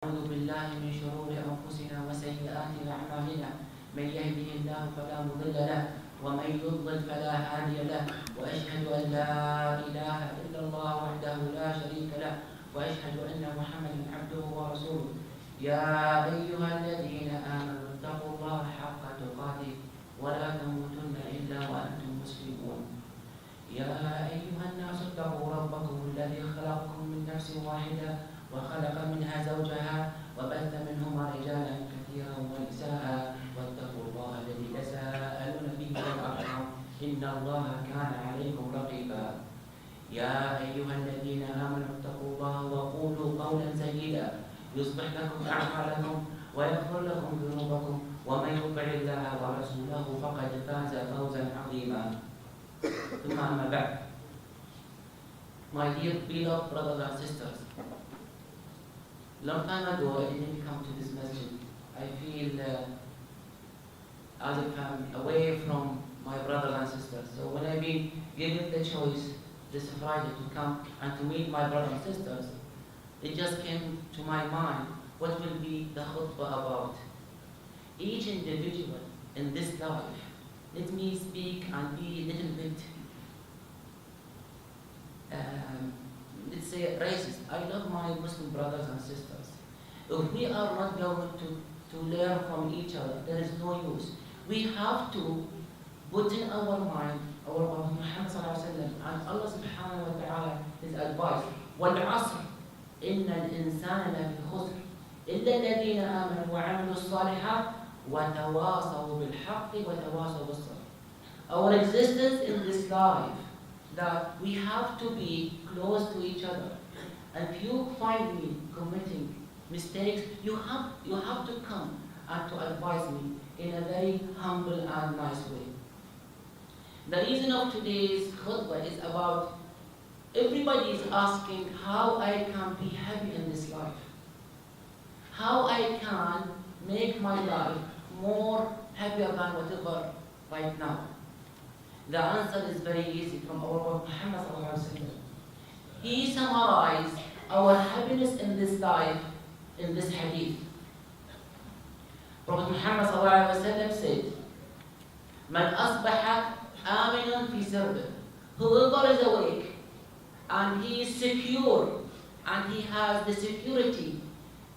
أعوذ بالله من شرور أنفسنا وسيئات أعمالنا من يهده الله فلا مضل له ومن يضلل فلا هادي له وأشهد أن لا إله إلا الله وحده لا شريك له وأشهد أن محمدا عبده ورسوله يا أيها الذين آمنوا اتقوا الله حق تقاته ولا تموتن إلا وأنتم مسلمون يا أيها الناس اتقوا ربكم الذي خلقكم من نفس واحدة وخلق منها زوجها وبث منهما رجالا كثيرا ونساء واتقوا الله الذي تساءلون به والأرحام إن الله كان عليكم رقيبا يا أيها الذين آمنوا اتقوا الله وقولوا قولا سديدا يصلح لكم أعمالكم ويغفر لكم ذنوبكم ومن يطع الله ورسوله فقد فاز فوزا عظيما ثم أما بعد. My dear beloved brothers and sisters, long time ago I didn't come to this masjid. I feel as if I'm away from my brothers and sisters. So when I've been given the choice this Friday to come and to meet my brothers and sisters, it just came to my mind, what will be the khutbah about? Each individual in this life, let me speak and be a little bit, let's say, racist. I love my Muslim brothers and sisters. If we are not going to learn from each other, there is no use. We have to put in our mind our Prophet Muhammad and Allah subhanahu wa ta'ala, his advice. وَالْعَصْرِ إِنَّ الْإِنسَانَ لَفِي خُسْرٍ إِلَّا الَّذِينَ آمَنُوا وَعَمِلُوا الصَّالِحَاتِ وَتَوَاصَوْا بِالْحَقِّ وَتَوَاصَوْا بِالصَّبْرِ. Our existence in this life, that we have to be close to each other. And if you find me committing mistakes, you have to come and to advise me in a very humble and nice way. The reason of today's khutbah is about everybody is asking how I can be happy in this life. How I can make my life more happier than whatever right now. The answer is very easy from our Prophet Muhammad. He summarized our happiness in this life in this hadith. Prophet Muhammad said, "Man asbaha aminan fi sirbihi." Whoever is awake and he is secure and he has the security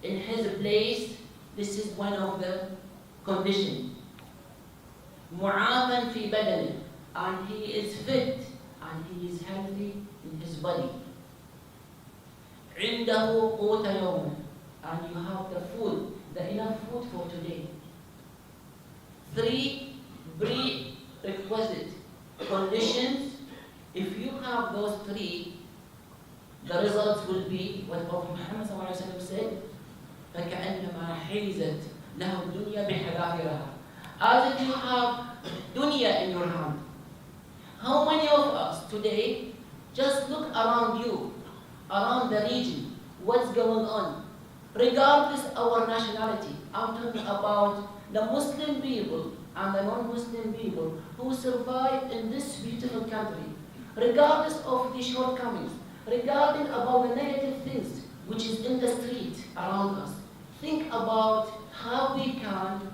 in his place, this is one of the conditions. Mu'afan fi badani, and he is fit and he is healthy in his body. Indahu quta yawm, and you have the food, the enough food for today. 3 prerequisite conditions. If you have those 3, the results will be what Prophet Muhammad said, فَكَأَنَّمَا حِيزَتْ لَهُ الدُّنْيَا بِحَذَافِرَهَا. As if you have dunya in your hand. How many of us today, just look around you, around the region, what's going on, regardless of our nationality. I'm talking about the Muslim people and the non-Muslim people who survive in this beautiful country, regardless of the shortcomings, regarding about the negative things which is in the street around us. Think about how we can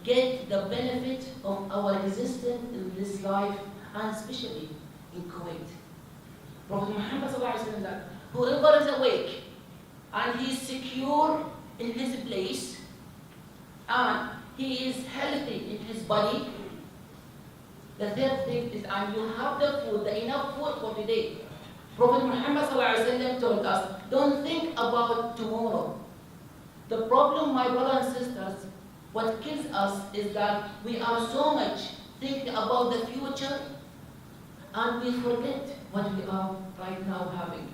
get the benefit of our existence in this life, and especially in Kuwait. Prophet Muhammad said that whoever is awake and he is secure in his place and he is healthy in his body, the third thing is, and you have the food, the enough food for today. Prophet Muhammad told us, don't think about tomorrow. The problem, my brothers and sisters, what kills us is that we are so much thinking about the future and we forget what we are right now having.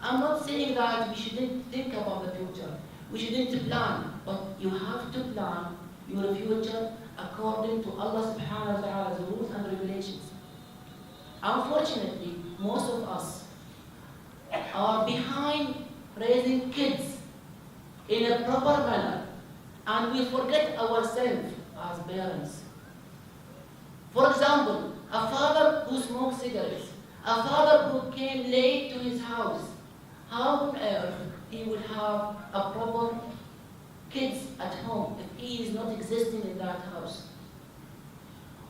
I'm not saying that we shouldn't think about the future. We shouldn't plan, but you have to plan your future according to Allah subhanahu wa ta'ala's rules and regulations. Unfortunately, most of us are behind raising kids in a proper manner, and we forget ourselves as parents. For example, a father who smokes cigarettes, a father who came late to his house, how on earth he will have a proper he is not existing in that house.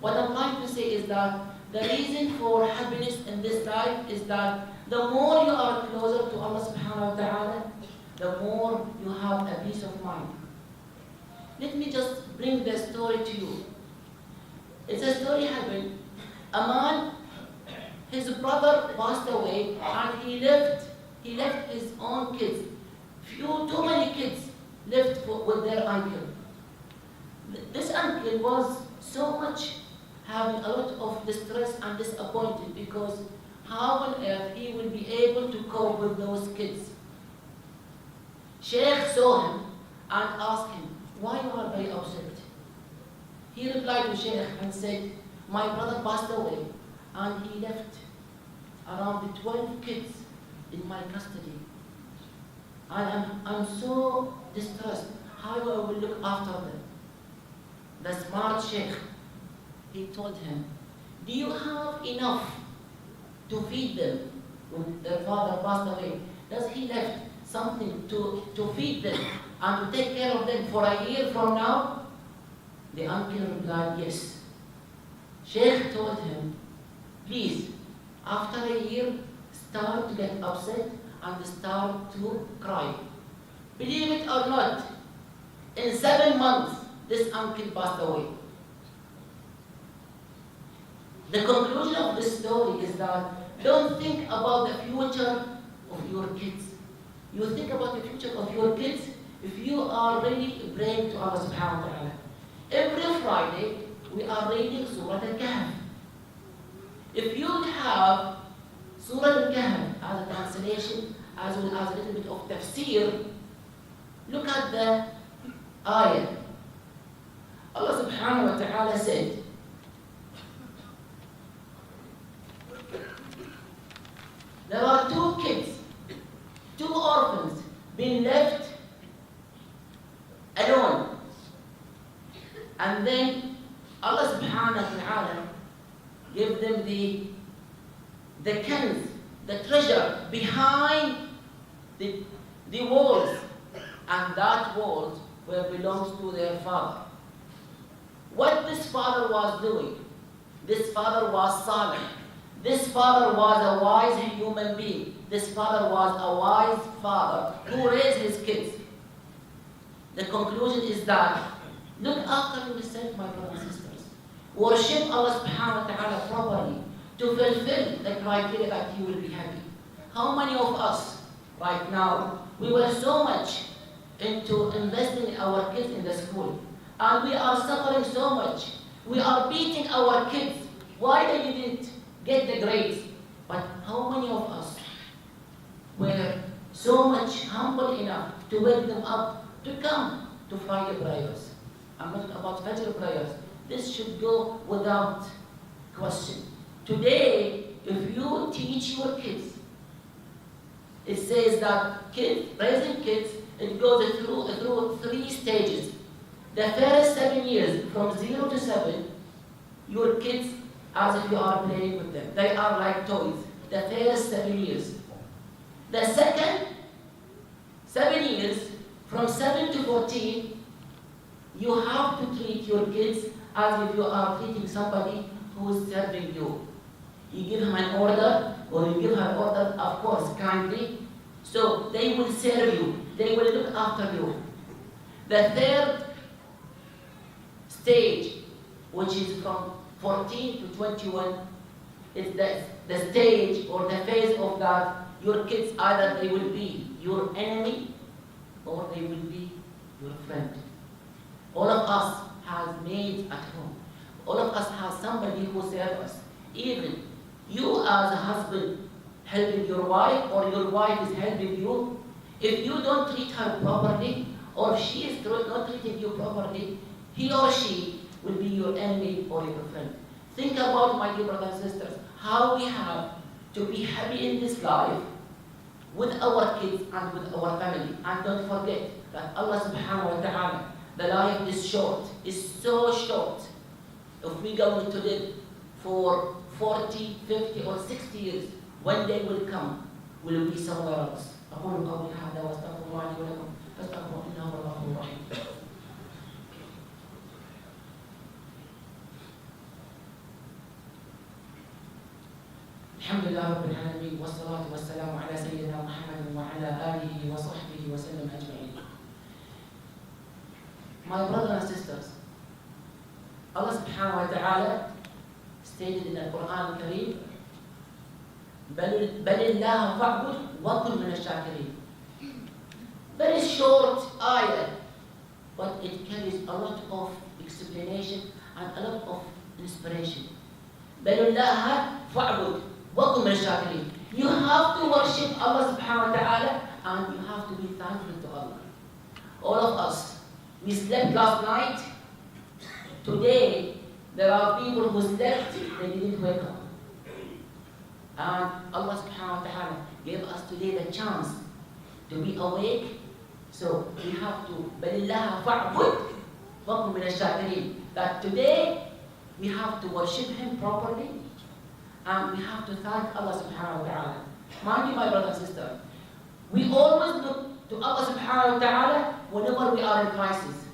What I'm trying to say is that the reason for happiness in this life is that the more you are closer to Allah subhanahu wa ta'ala, the more you have a peace of mind. Let me just bring the story to you. It's a story happened. A man, his brother passed away and he left his own kids. Too many kids left with their uncle. This uncle was so much having a lot of distress and disappointed because how on earth he will be able to cope with those kids. Sheikh saw him and asked him, why you are very upset? He replied to Sheikh and said, my brother passed away and he left around 12 kids in my custody. And I'm so distressed. How I will look after them? The smart Sheikh, he told him, do you have enough to feed them when their father passed away? Does he left something to feed them and to take care of them for a year from now? The uncle replied, yes. Sheikh told him, please, after a year, start to get upset and start to cry. Believe it or not, in 7 months, this uncle passed away. The conclusion of this story is that don't think about the future of your kids. You think about the future of your kids if you are really praying to Allah subhanahu wa ta'ala. Every Friday, we are reading Surah Al-Kahf. If you have Surah Al-Kahf as a translation, as well as a little bit of tafsir, look at the ayah. Allah subhanahu wa ta'ala said, there are 2 kids, 2 orphans being left alone. And then Allah subhanahu wa ta'ala gave them the kanz, the treasure behind the walls. And that walls belongs to their father. What this father was doing, this father was Salih. This father was a wise human being. This father was a wise father who raised his kids. The conclusion is that look after yourself, my brothers and sisters. Worship Allah subhanahu wa ta'ala properly to fulfill the criteria that you will be happy. How many of us right now, we were so much into investing in our kids in the school, and we are suffering so much. We are beating our kids. Why they didn't get the grades? But how many of us were so much humble enough to wake them up to come to Friday prayers? I'm not about Fajr prayers. This should go without question. Today, if you teach your kids, it says that raising kids, it goes through 3 stages. The first 7 years, from 0 to 7, your kids, as if you are playing with them. They are like toys. The first 7 years. The second 7 years, from 7 to 14, you have to treat your kids as if you are treating somebody who is serving you. You give him an order, or you give her an order, of course, kindly. So they will serve you. They will look after you. The third stage, which is from 14 to 21, is the stage or the phase of that your kids, either they will be your enemy or they will be your friend. All of us has maids at home. All of us has somebody who serves us. Even you as a husband helping your wife, or your wife is helping you, if you don't treat her properly, or she is not treating you properly, he or she will be your enemy or your friend. Think about, my dear brothers and sisters, how we have to be happy in this life with our kids and with our family. And don't forget that Allah subhanahu wa ta'ala, the life is short, is so short. If we go to live for 40, 50 or 60 years, one day will come, we'll be somewhere else. أقول قولي هذا وأستغفر الله لي ولكم فاستغفروه إنه هو الغفور الرحيم. الحمد لله رب العالمين والصلاة والسلام على سيدنا محمد وعلى آله وصحبه وسلم أجمعين. My brothers and sisters, Allah subhanahu wa ta'ala stated in the Quran al-Kareem, بل الله فاعبد وكن من الشاكرين. Very short ayah, but it carries a lot of explanation and a lot of inspiration. بل الله فاعبد وكن من الشاكرين. You have to worship Allah subhanahu wa ta'ala and you have to be thankful to Allah. All of us, we slept last night. Today, there are people who slept, they didn't wake up. And Allah subhanahu wa ta'ala gave us today the chance to be awake. So we have to, بَلِلَّهَ فَعْبُدْ وَكُنْ مِنَ الشَّاكِرِينَ. That today, we have to worship Him properly. And we have to thank Allah subhanahu wa ta'ala. Mind you, my brother and sister, we always look to Allah subhanahu wa ta'ala whenever we are in crisis.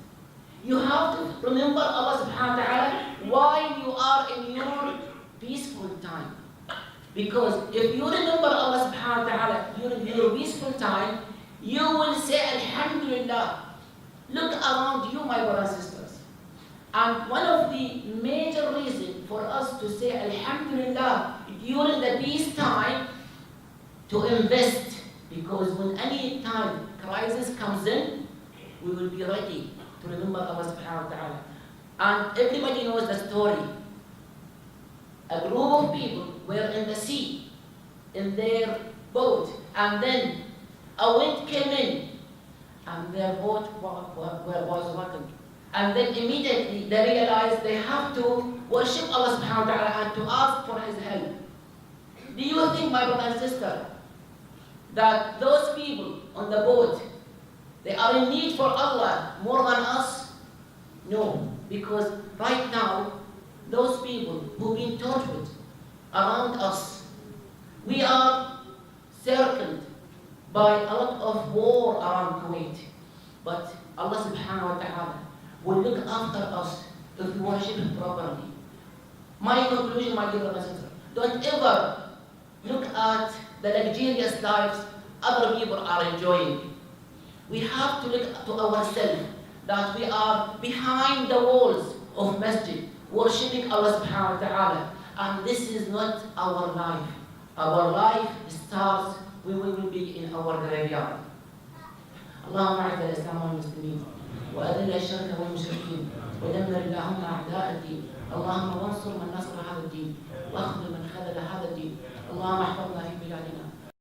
You have to remember Allah subhanahu wa ta'ala while you are in your peaceful time. Because if you remember Allah subhanahu wa ta'ala during your peaceful time, you will say Alhamdulillah. Look around you, my brothers and sisters. And one of the major reasons for us to say Alhamdulillah during the peace time, to invest. Because when any time crisis comes in, we will be ready to remember Allah subhanahu wa ta'ala. And everybody knows the story. A group of people were in the sea, in their boat, and then a wind came in, and their boat was rocking. And then immediately they realized they have to worship Allah subhanahu wa ta'ala and to ask for His help. Do you think, my brother and sister, that those people on the boat, they are in need for Allah more than us? No, because right now, those people who've been tortured around us, we are circled by a lot of war around Kuwait. But Allah subhanahu wa ta'ala will look after us if we worship Him properly. My conclusion, my dear brothers and sisters, don't ever look at the luxurious lives other people are enjoying. We have to look to ourselves that we are behind the walls of masjid, worshipping Allah subhanahu wa ta'ala. And this is not our life. Our life starts when we will be in our graveyard. اللهم اعز الاسلام والمسلمين واذل الشرك والمشركين ودمر اللهم اعداء الدين اللهم وانصر من نصر هذا الدين واخذل من خذل